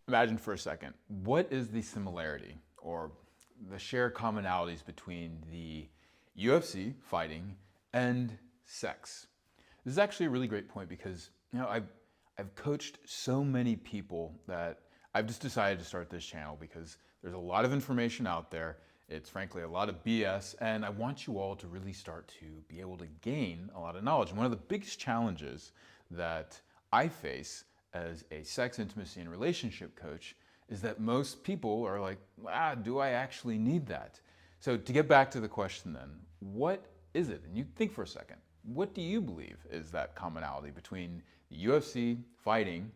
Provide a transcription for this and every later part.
Imagine for a second, what is the similarity or the shared commonalities between the UFC fighting and sex? This is actually a really great point because I've coached so many people that I've just decided to start this channel because there's a lot of information out there. It's frankly a lot of BS, and I want you all to really start to be able to gain a lot of knowledge. And one of the biggest challenges that I face as a sex, intimacy, and relationship coach is that most people are like, do I actually need that? So to get back to the question then, what is it? And you think for a second, what do you believe is that commonality between the UFC, fighting,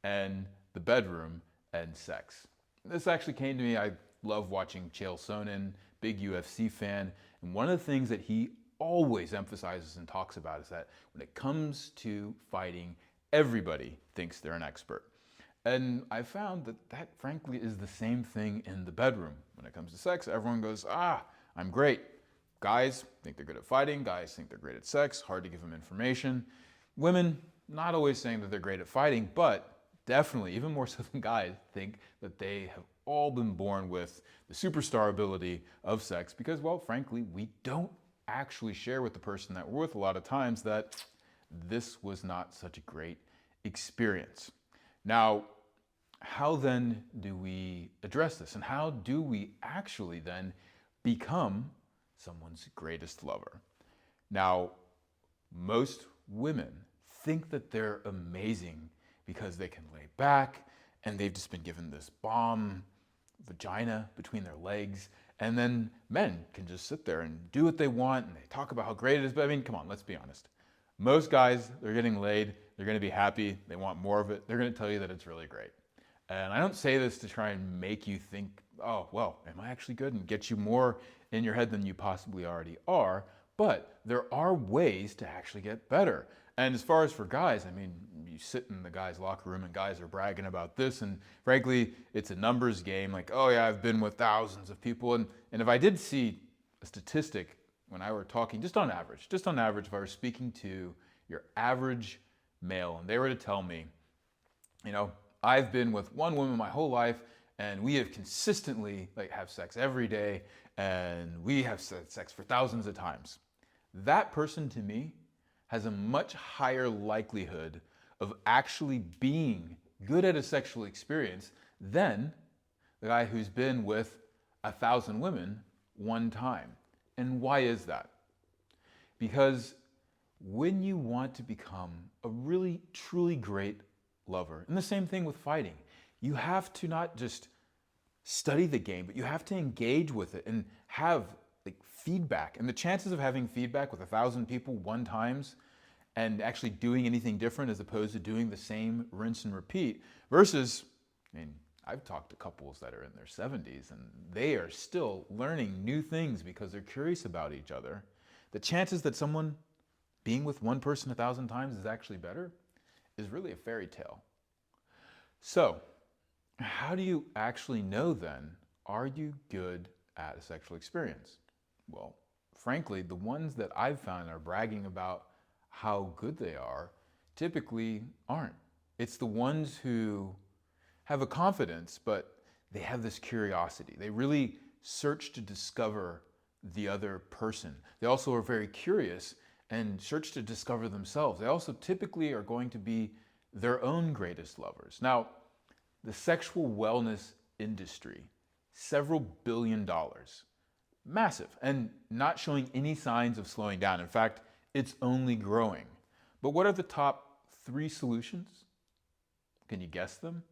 and the bedroom and sex? This actually came to me. I love watching Chael Sonnen, big UFC fan, and one of the things that he always emphasizes and talks about is that when it comes to fighting, everybody thinks they're an expert. And I found that that frankly is the same thing in the bedroom. When it comes to sex, everyone goes, I'm great. Guys think they're good at fighting, guys think they're great at sex, hard to give them information. Women, not always saying that they're great at fighting, but definitely, even more so than guys, think that they have all been born with the superstar ability of sex because, well, frankly, we don't actually share with the person that we're with a lot of times that this was not such a great experience. Now, how then do we address this? And how do we actually then become someone's greatest lover? Now, most women think that they're amazing because they can lay back and they've just been given this bomb vagina between their legs. And then men can just sit there and do what they want and they talk about how great it is. But I mean, come on, let's be honest. Most guys, they're getting laid, they're going to be happy, they want more of it, they're going to tell you that it's really great. And I don't say this to try and make you think, oh, well, am I actually good, and get you more in your head than you possibly already are, but there are ways to actually get better. And as far as for guys, I mean, you sit in the guys' locker room and guys are bragging about this, and frankly, it's a numbers game, like, oh yeah, I've been with thousands of people, and if I did see a statistic when I were talking, just on average, if I were speaking to your average male and they were to tell me, I've been with one woman my whole life and we have consistently have sex every day and we have sex for thousands of times. That person to me has a much higher likelihood of actually being good at a sexual experience than the guy who's been with 1,000 women one time. And why is that? Because when you want to become a really, truly great lover, and the same thing with fighting, you have to not just study the game, but you have to engage with it and have feedback. And the chances of having feedback with 1,000 people one times and actually doing anything different as opposed to doing the same rinse and repeat versus, I've talked to couples that are in their 70s and they are still learning new things because they're curious about each other. The chances that someone being with one person 1,000 times is actually better is really a fairy tale. So, how do you actually know then, are you good at a sexual experience? Well, frankly, the ones that I've found are bragging about how good they are typically aren't. It's the ones who have a confidence, but they have this curiosity. They really search to discover the other person. They also are very curious and search to discover themselves. They also typically are going to be their own greatest lovers. Now, the sexual wellness industry, several $billion, massive, and not showing any signs of slowing down. In fact, it's only growing. But what are the top 3 solutions? Can you guess them?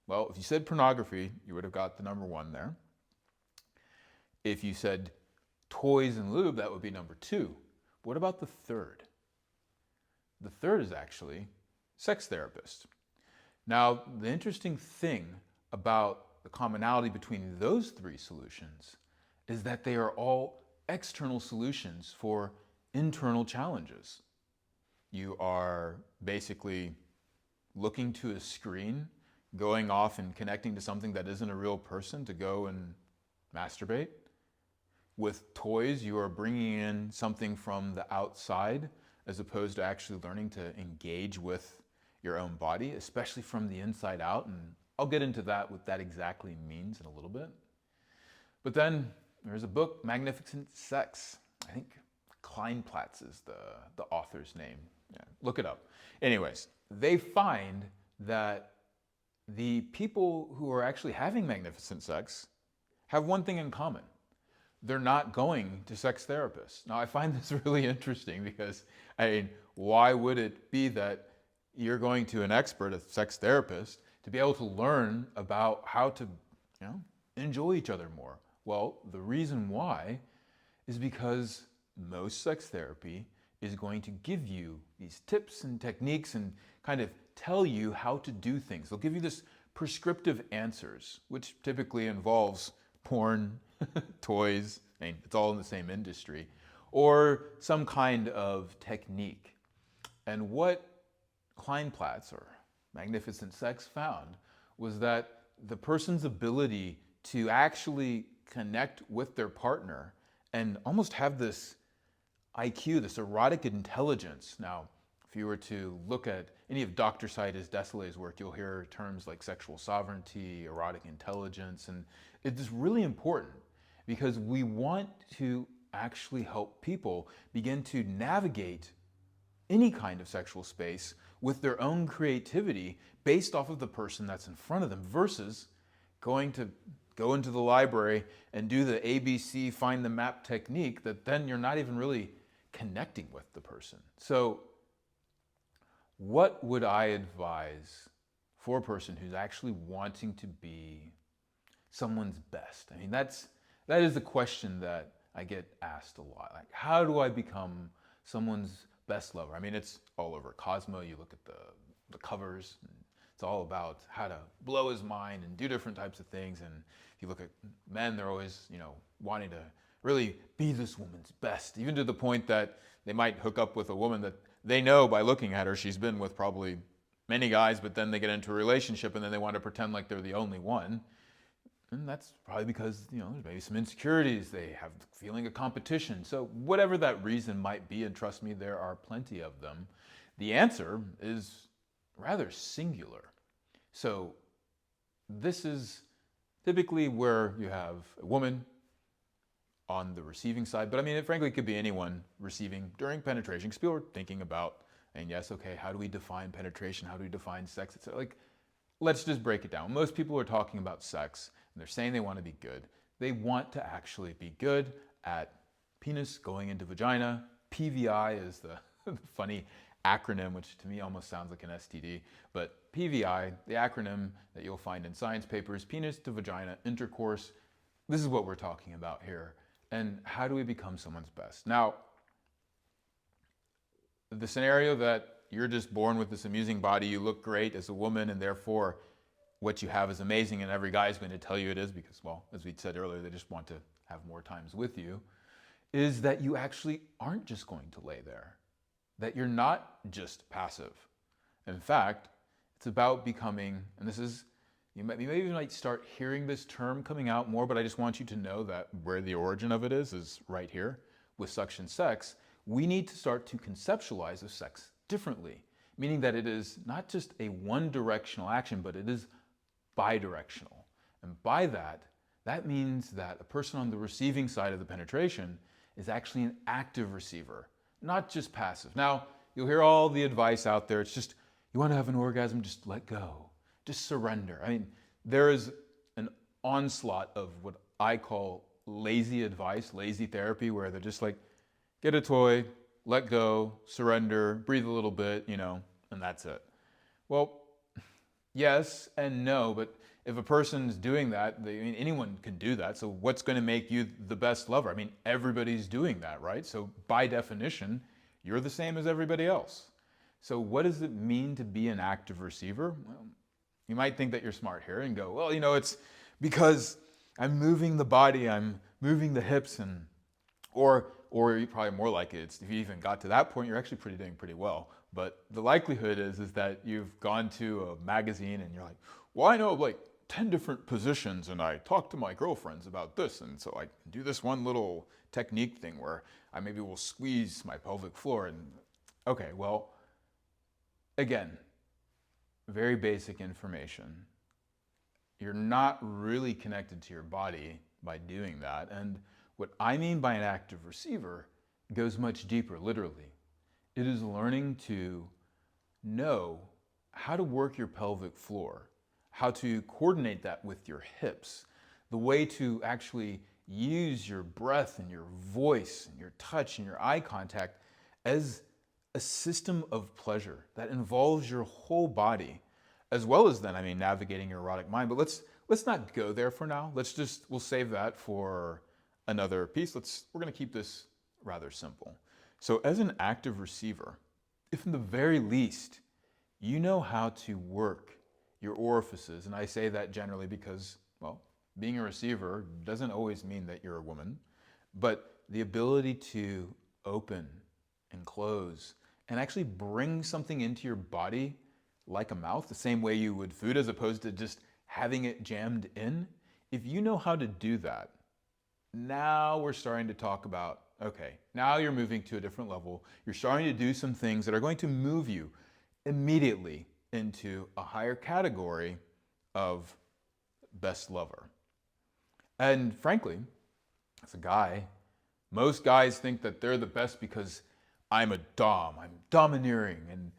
Well, if you said pornography, you would have got the number 1 there. If you said toys and lube, that would be number 2. What about the third? The third is actually sex therapist. Now, the interesting thing about the commonality between those 3 solutions is that they are all external solutions for internal challenges. You are basically looking to a screen, going off and connecting to something that isn't a real person to go and masturbate. With toys, you are bringing in something from the outside as opposed to actually learning to engage with your own body, especially from the inside out. And I'll get into that, what that exactly means in a little bit. But then there's a book, Magnificent Sex. I think Kleinplatz is the author's name. Yeah, look it up. Anyways, they find that the people who are actually having magnificent sex have one thing in common. They're not going to sex therapists. Now, I find this really interesting because, why would it be that you're going to an expert, a sex therapist, to be able to learn about how to, enjoy each other more? Well, the reason why is because most sex therapy is going to give you these tips and techniques and kind of tell you how to do things. They'll give you this prescriptive answers, which typically involves porn, toys, it's all in the same industry, or some kind of technique. And what Kleinplatz, or Magnificent Sex, found was that the person's ability to actually connect with their partner and almost have this IQ, this erotic intelligence. Now, if you were to look at any of Dr. Saidas Desailly's work, you'll hear terms like sexual sovereignty, erotic intelligence, and it's really important because we want to actually help people begin to navigate any kind of sexual space with their own creativity based off of the person that's in front of them versus going to go into the library and do the ABC find the map technique that then you're not even really connecting with the person. So what would I advise for a person who's actually wanting to be someone's best? That is the question that I get asked a lot. Like, how do I become someone's best lover? It's all over Cosmo. You look at the covers, and it's all about how to blow his mind and do different types of things. And if you look at men, they're always, wanting to really be this woman's best, even to the point that they might hook up with a woman that they know by looking at her, she's been with probably many guys, but then they get into a relationship and then they want to pretend like they're the only one. And that's probably because, there's maybe some insecurities. They have the feeling of competition. So whatever that reason might be, and trust me, there are plenty of them, the answer is rather singular. So this is typically where you have a woman on the receiving side, but frankly, it could be anyone receiving during penetration, because people are thinking about, how do we define penetration? How do we define sex? It's let's just break it down. Most people are talking about sex, and they're saying they want to be good. They want to actually be good at penis going into vagina. PVI is the funny acronym, which to me almost sounds like an STD, but PVI, the acronym that you'll find in science papers, penis to vagina intercourse. This is what we're talking about here. And how do we become someone's best? Now, the scenario that you're just born with this amusing body, you look great as a woman, and therefore what you have is amazing, and every guy is going to tell you it is because, well, as we said earlier, they just want to have more times with you, is that you actually aren't just going to lay there, that you're not just passive. In fact, it's about becoming, and this is, you might start hearing this term coming out more, but I just want you to know that where the origin of it is right here with suction sex. We need to start to conceptualize of sex differently, meaning that it is not just a one-directional action, but it is bidirectional. And by that, that means that a person on the receiving side of the penetration is actually an active receiver, not just passive. Now, you'll hear all the advice out there. It's just, you want to have an orgasm, just let go. Just surrender. There is an onslaught of what I call lazy advice, lazy therapy, where they're just like, get a toy, let go, surrender, breathe a little bit, and that's it. Well, yes and no, but if a person's doing that, anyone can do that. So what's going to make you the best lover? Everybody's doing that, right? So by definition, you're the same as everybody else. So what does it mean to be an active receiver? Well, you might think that you're smart here and go, well, it's because I'm moving the body, I'm moving the hips, or you're probably more like it's if you even got to that point, you're actually doing pretty well. But the likelihood is that you've gone to a magazine and you're like, well, I know 10 different positions, and I talk to my girlfriends about this, and so I do this one little technique thing where I maybe will squeeze my pelvic floor. And okay, well, again, very basic information. You're not really connected to your body by doing that. And what I mean by an active receiver goes much deeper, literally. It is learning to know how to work your pelvic floor, how to coordinate that with your hips, the way to actually use your breath and your voice and your touch and your eye contact as a system of pleasure that involves your whole body, as well as then, navigating your erotic mind. But let's not go there for now. We'll save that for another piece. We're going to keep this rather simple. So as an active receiver, if in the very least you know how to work your orifices, and I say that generally because, well, being a receiver doesn't always mean that you're a woman, but the ability to open and close and actually bring something into your body like a mouth, the same way you would food as opposed to just having it jammed in. If you know how to do that, now we're starting to talk about, okay, now you're moving to a different level. You're starting to do some things that are going to move you immediately into a higher category of best lover. And frankly, as a guy, most guys think that they're the best because I'm a dom, I'm domineering. And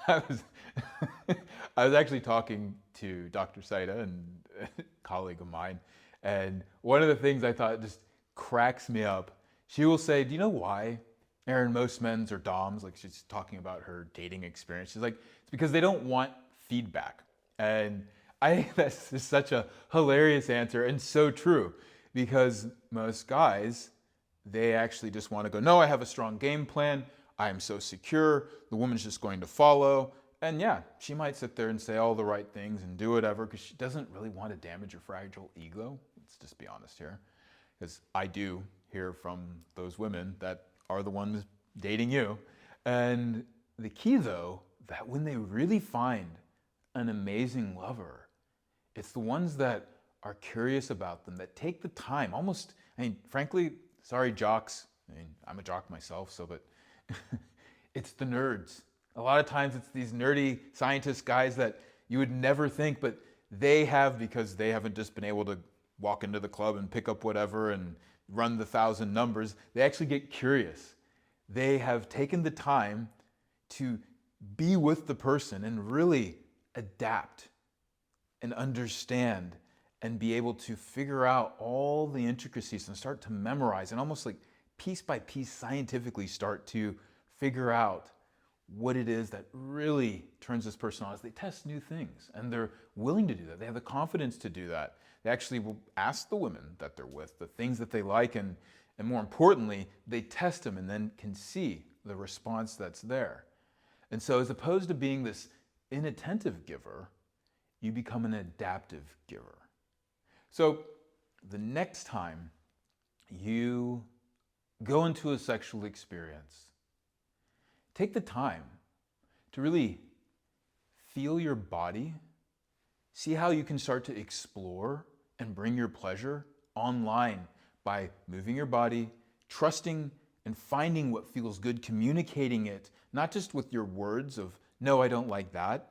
I was actually talking to Dr. Saida, and a colleague of mine, and one of the things I thought just cracks me up, she will say, do you know why, Aaron, most men's are doms? Like, she's talking about her dating experience. She's like, it's because they don't want feedback. And I think that's just such a hilarious answer and so true, because most guys, they actually just want to go, no, I have a strong game plan. I am so secure. The woman's just going to follow. And yeah, she might sit there and say all the right things and do whatever because she doesn't really want to damage your fragile ego. Let's just be honest here. Because I do hear from those women that are the ones dating you. And the key, though, that when they really find an amazing lover, it's the ones that are curious about them, that take the time, almost, frankly, sorry, jocks. I'm a jock myself, but it's the nerds. A lot of times it's these nerdy scientist guys that you would never think, but they have, because they haven't just been able to walk into the club and pick up whatever and run the 1,000 numbers. They actually get curious. They have taken the time to be with the person and really adapt and understand and be able to figure out all the intricacies and start to memorize and almost like piece by piece scientifically start to figure out what it is that really turns this person on as they test new things. And they're willing to do that. They have the confidence to do that. They actually will ask the women that they're with the things that they like, and more importantly, they test them and then can see the response that's there. And so as opposed to being this inattentive giver, you become an adaptive giver. So the next time you go into a sexual experience, take the time to really feel your body, see how you can start to explore and bring your pleasure online by moving your body, trusting and finding what feels good, communicating it, not just with your words of, no, I don't like that,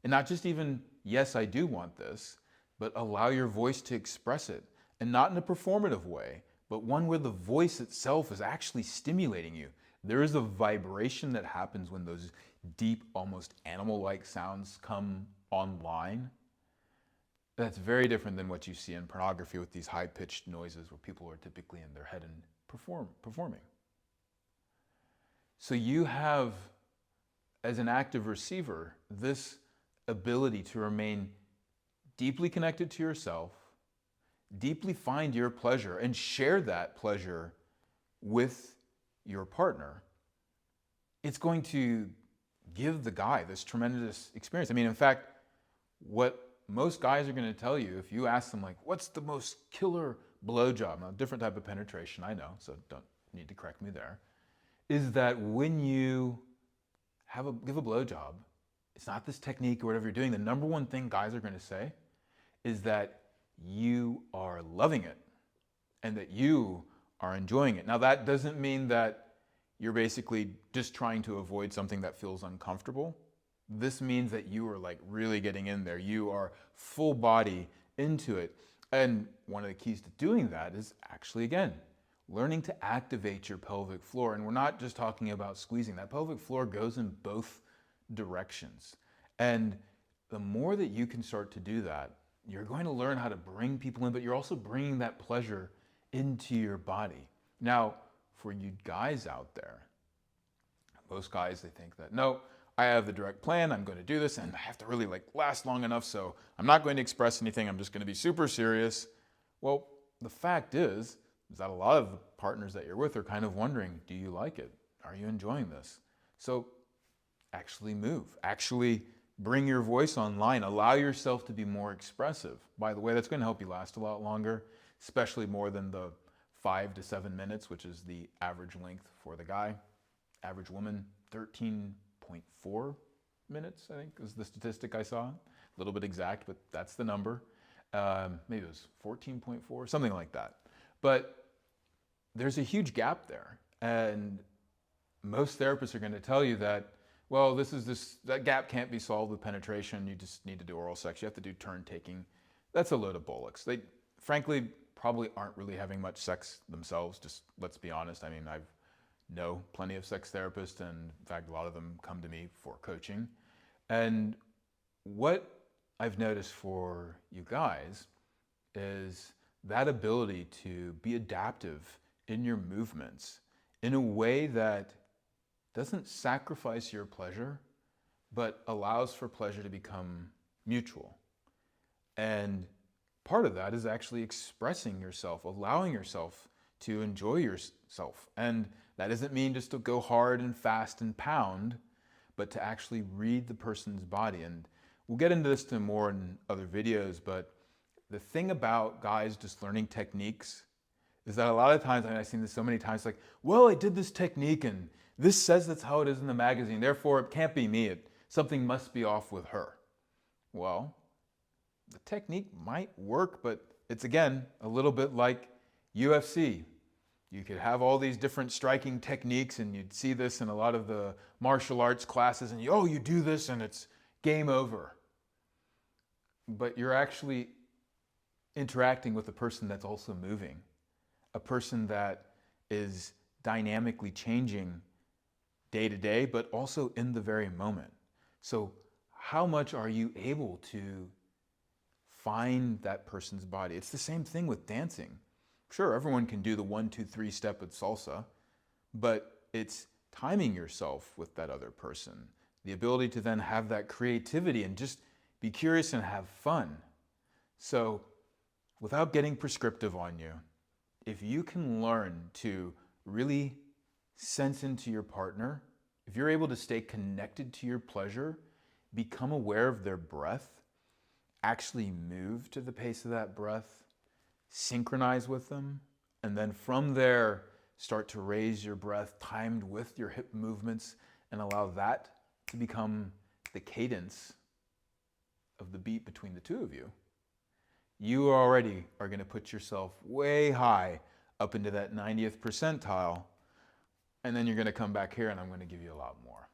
and not just even, yes, I do want this, but allow your voice to express it, and not in a performative way, but one where the voice itself is actually stimulating you. There is a vibration that happens when those deep, almost animal-like sounds come online. That's very different than what you see in pornography with these high-pitched noises where people are typically in their head and performing. So you have, as an active receiver, this ability to remain deeply connected to yourself, deeply find your pleasure, and share that pleasure with your partner. It's going to give the guy this tremendous experience. In fact, what most guys are going to tell you, if you ask them, like, what's the most killer blowjob? Now, different type of penetration, I know, so don't need to correct me there, is that when you give a blowjob, it's not this technique or whatever you're doing. The number one thing guys are going to say is that you are loving it and that you are enjoying it. Now, that doesn't mean that you're basically just trying to avoid something that feels uncomfortable. This means that you are like really getting in there. You are full body into it. And one of the keys to doing that is actually, again, learning to activate your pelvic floor. And we're not just talking about squeezing. That pelvic floor goes in both directions. And the more that you can start to do that, you're going to learn how to bring people in, but you're also bringing that pleasure into your body. Now, for you guys out there, most guys, they think that, no, I have the direct plan, I'm going to do this, and I have to really like last long enough, so I'm not going to express anything, I'm just going to be super serious. Well, the fact is that a lot of the partners that you're with are kind of wondering, do you like it? Are you enjoying this? So actually move, actually bring your voice online, allow yourself to be more expressive. By the way, that's going to help you last a lot longer, especially more than the 5 to 7 minutes, which is the average length for the guy. Average woman, 13.4 minutes, I think is the statistic I saw. A little bit exact, but that's the number. Maybe it was 14.4, something like that. But there's a huge gap there. And most therapists are going to tell you that, well, that gap can't be solved with penetration. You just need to do oral sex. You have to do turn taking. That's a load of bollocks. They, frankly, probably aren't really having much sex themselves. Just let's be honest. I mean, I know plenty of sex therapists, and in fact, a lot of them come to me for coaching. And what I've noticed for you guys is that ability to be adaptive in your movements in a way that doesn't sacrifice your pleasure, but allows for pleasure to become mutual. And part of that is actually expressing yourself, allowing yourself to enjoy yourself. And that doesn't mean just to go hard and fast and pound, but to actually read the person's body. And we'll get into this more in other videos, but the thing about guys just learning techniques is that a lot of times, and I've seen this so many times, like, well, I did this technique and this says that's how it is in the magazine, therefore it can't be me. Something must be off with her. Well, the technique might work, but it's, again, a little bit like UFC. You could have all these different striking techniques, and you'd see this in a lot of the martial arts classes, and you do this and it's game over. But you're actually interacting with a person that's also moving, a person that is dynamically changing day to day, but also in the very moment. So how much are you able to find that person's body? It's the same thing with dancing. Sure, everyone can do the 1, 2, 3 step with salsa, but it's timing yourself with that other person. The ability to then have that creativity and just be curious and have fun. So without getting prescriptive on you, if you can learn to really sense into your partner, if you're able to stay connected to your pleasure, become aware of their breath, actually move to the pace of that breath, synchronize with them, and then from there, start to raise your breath timed with your hip movements and allow that to become the cadence of the beat between the two of you. You already are going to put yourself way high up into that 90th percentile, and then you're going to come back here and I'm going to give you a lot more.